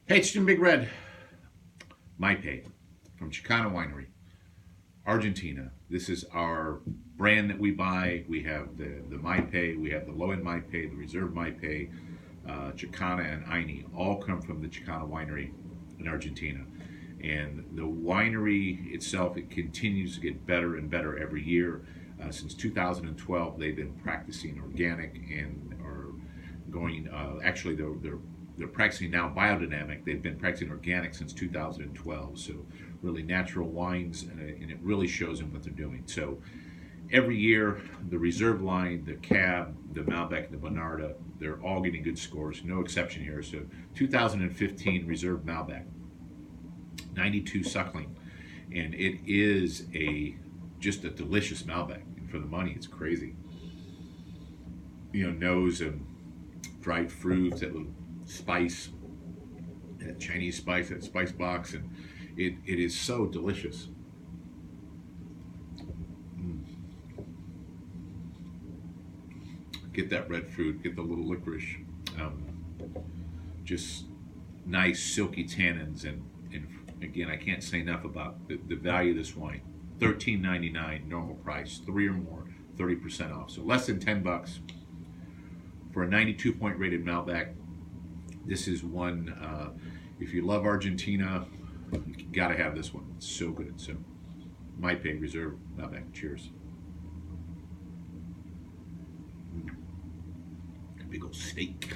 Hey, it's Jim Big Red. Maipe from Chicana Winery, Argentina. This is our brand that we buy. We have the Maipe, we have the low end Maipe, the reserve Maipe, Chicana, and Aini all come from the Chicana Winery in Argentina. And the winery itself, it continues to get better and better every year. Since 2012, they've been practicing organic and are going. Actually, they're practicing now biodynamic. They've been practicing organic since 2012. So really natural wines, and it really shows them what they're doing. So every year, the reserve line, the Cab, the Malbec, the Bonarda, they're all getting good scores. No exception here. So 2015 reserve Malbec, 92 suckling, and it is a just a delicious Malbec. And for the money, it's crazy. Nose and dried fruits, that little spice, that Chinese spice, that spice box, and it is so delicious. Get that red fruit, get the little licorice, um, just nice silky tannins, and again, I can't say enough about the value of this wine. 13.99 normal price, three or more, 30% off. So less than $10 for a 92 point rated Malbec. This is one. If you love Argentina, you gotta have this one. It's so good. So, Maipe Reserve Malbec. Cheers. Big old steak.